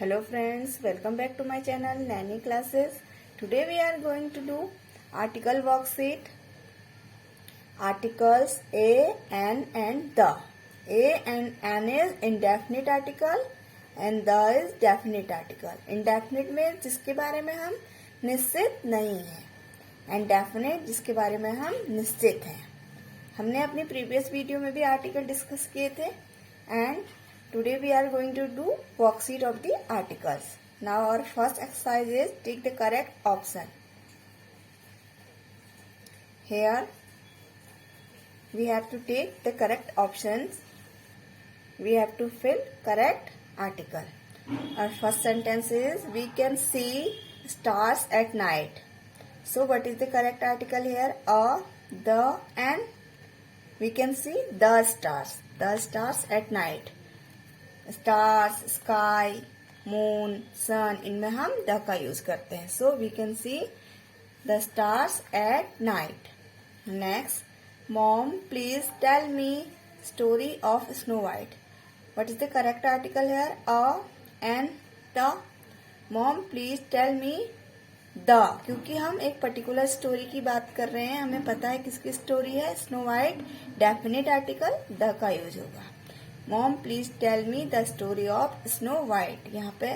Hello friends, welcome back to my channel Nanny Classes. Today we are going to do article worksheet. Articles a, an and the. A and an is indefinite article and the is definite article. Indefinite में जिसके बारे में हम निश्चित नहीं हैं and definite जिसके बारे में हम निश्चित हैं. हमने अपनी प्रीवियस वीडियो में भी आर्टिकल डिस्कस किए थे and today we are going to do worksheet of the articles. Now our first exercise is take the correct option. Here we have to take the correct options. We have to fill correct article. Our first sentence is we can see stars at night. So what is the correct article here? A, the and we can see the stars. The stars at night. Stars, sky, moon, sun, इनमें हम the का use करते हैं. So we can see the stars at night. Next, mom please tell me story of snow white. What is the correct article here? A and the. Mom please tell me the, क्योंकि हम एक particular story की बात कर रहे हैं, हमें पता है किसकी स्टोरी है, Snow White. Definite article the का यूज होगा. Mom please tell me the story of snow White. यहाँ पे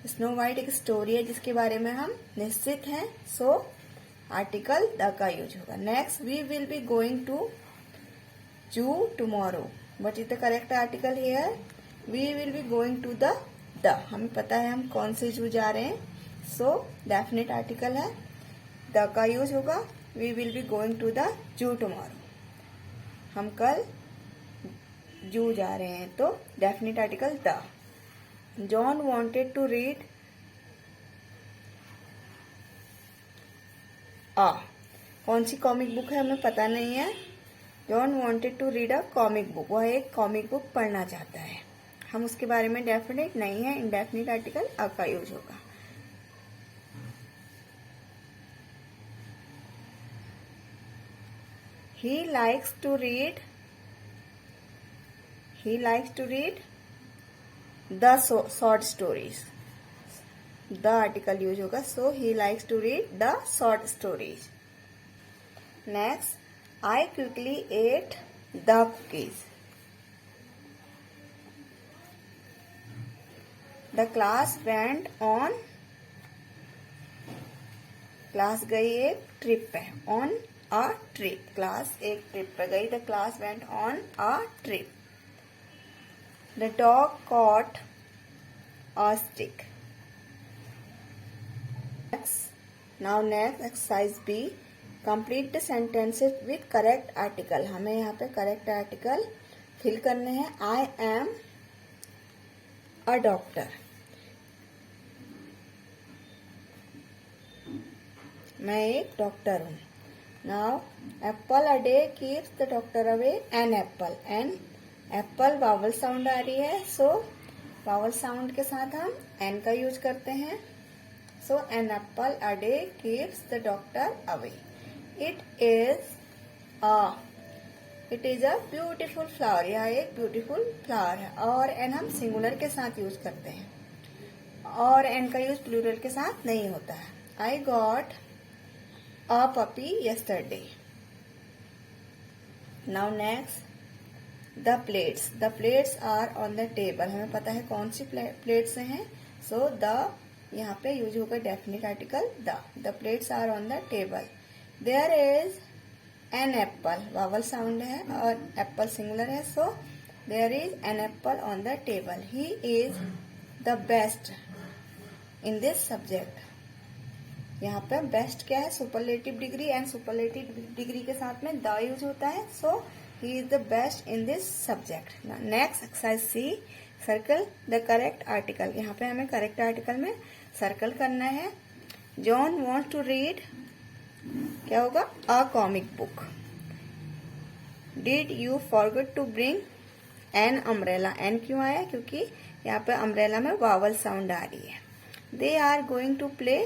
स्नो वाइट एक स्टोरी है जिसके बारे में हम निश्चित हैं. सो आर्टिकल द का यूज होगा. Next, we will be going to zoo tomorrow. What is the correct article here? We will be going to the. हमें पता है हम कौन से जू जा रहे हैं. सो डेफिनेट आर्टिकल है, द का यूज होगा. We will be going to the zoo tomorrow. हम कल जू जा रहे हैं, तो definite article the. John wanted to read a. कौन सी कॉमिक बुक है हमें पता नहीं है. John wanted to read a comic book. वह एक कॉमिक बुक पढ़ना चाहता है. हम उसके बारे में डेफिनेट नहीं है. इंडेफिनेट आर्टिकल अ का यूज होगा. He likes to read. He likes to read the short stories. The article use होगा. So he likes to read the short stories. Next, I quickly ate the cookies. The class went on. Class गई एक trip पे. On a trip. Class एक trip पे गई. The class went on a trip. The dog caught a stick. Now next exercise B. Complete the sentences with correct article. हमें यहाँ पे correct article fill करने हैं. I am a doctor. मैं एक डॉक्टर हूँ. Now apple a day keeps the doctor away. An apple. And apple vowel sound आ रही है. सो वावल साउंड के साथ हम एन का यूज करते हैं. So an apple a day keeps the doctor away. It is a beautiful flower. यह एक ब्यूटीफुल फ्लावर है. और एन हम सिंगुलर के साथ यूज करते हैं और एन का यूज प्लूरल के साथ नहीं होता है. I got a puppy yesterday. Now next, the plates are on the table. हमें पता है कौन सी प्लेट्स हैं. सो द यहाँ पे यूज होगा definite article the. The plates are on the table. There is an apple. Vowel sound है और एप्पल सिंगुलर है. So there is an apple on the table. He is the best in this subject. यहाँ पे best क्या है? Superlative degree. And superlative degree के साथ में द यूज होता है. सो he is the best in this subject. Now next exercise C. Circle the correct article. यहाँ पे हमें correct article में circle करना है. John wants to read, क्या होगा? A comic book. Did you forget to bring an umbrella? N क्यों आया? क्योंकि यहाँ पे umbrella में vowel sound आ रही है. They are going to play.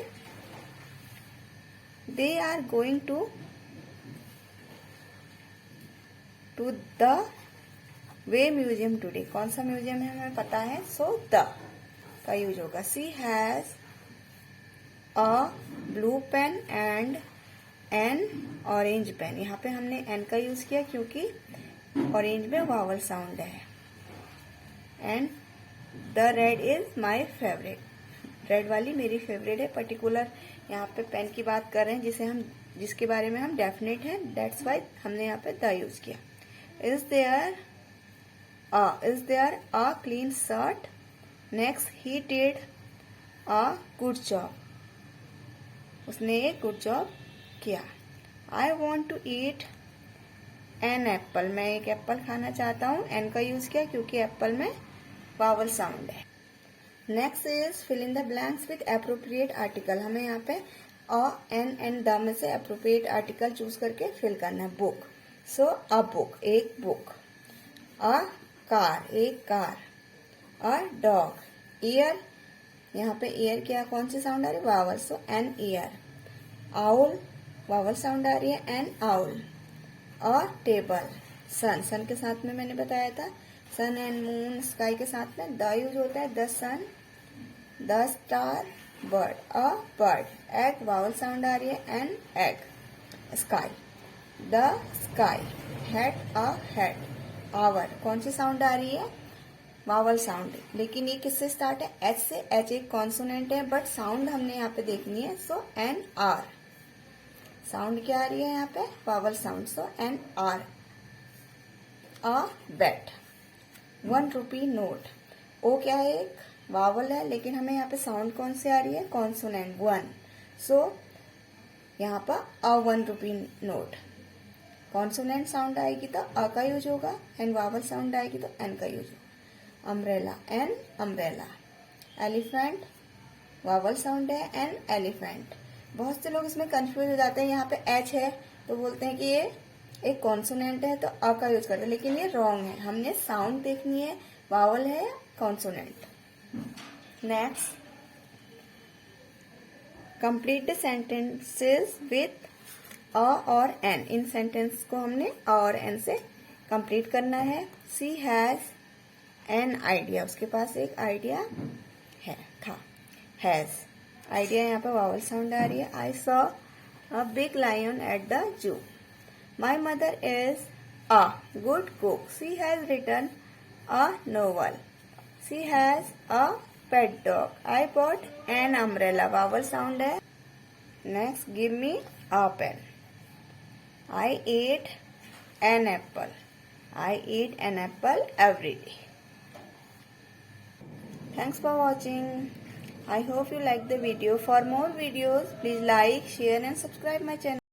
They are going to the way museum today. कौन सा म्यूजियम है हमें पता है. सो द का यूज होगा। She has a blue pen and an orange pen. यहाँ पे हमने एन का यूज किया क्योंकि ऑरेंज में वावल साउंड है। And the red is my favourite. Red वाली मेरी फेवरेट है। पर्टिकुलर यहाँ पे पेन की बात कर रहे हैं जिसके बारे में हम डेफिनेट हैं, दैट्स वाई हमने यहाँ पे द यूज किया। Is there a clean shirt? Next, he did a good job. उसने एक गुड जॉब किया। I want to eat an apple. मैं एक एप्पल खाना चाहता हूँ। एन का यूज किया क्योंकि एप्पल में वावल साउंड है। Next is fill in the blanks with appropriate article. हमें यहाँ पे अ एन एंड द में से एप्रोप्रिएट आर्टिकल चूज करके फिल करना है। बुक, सो अ बुक, एक बुक। अ कार, एक कार। A dog. ईयर, यहाँ पे ईयर क्या कौन सी साउंड आ रही है? Vowel, so an year. Owl, vowel sound आ रही है, an owl. A table. Sun, sun के साथ में मैंने बताया था सन एंड मून स्काई के साथ में द यूज होता है। The sun, the star. Bird, a bird. Egg, vowel sound आ रही है, an egg. Sky, the sky. Head, a head. Hour, कौन सी साउंड आ रही है? Vowel sound. लेकिन ये किससे स्टार्ट है? एच से। एच एक कॉन्सोनेंट है बट साउंड हमने यहाँ पे देखनी है, सो एन आर। साउंड क्या आ रही है यहाँ पे? वावल साउंड, सो एन आर। अ बेट, 1 रुपी नोट। ओ क्या है? एक वावल है, लेकिन हमें यहाँ पे साउंड कौन सी आ रही है? कॉन्सोनेंट, 1। सो यहाँ पर अ 1 रुपी नोट। कॉन्सोनेंट साउंड आएगी तो अ का यूज होगा एंड वावल साउंड आएगी तो एन का यूज होगा। Umbrella, an umbrella. Elephant, vowel sound है, एन एलिफेंट। बहुत से लोग इसमें कंफ्यूज हो जाते हैं। यहाँ पे एच है तो बोलते हैं कि ये एक कॉन्सोनेंट है तो अ का यूज करते हैं, लेकिन ये रॉन्ग है। हमने साउंड देखनी है, वावल है या consonant. Next, complete the sentences with a और एन। इन सेंटेंस को हमने अ और एन से कंप्लीट करना है। सी हैज एन आइडिया। उसके पास एक आइडिया है, था। हैज, आइडिया यहाँ पे वावल साउंड आ रही है। I saw a big lion at the zoo. My mother is a good cook. She has written a novel. She has a pet dog. I bought an umbrella, vowel sound है। Next, give me a pen. I ate an apple. I eat an apple every day. Thanks for watching. I hope you like the video. For more videos, please like, share and subscribe my channel.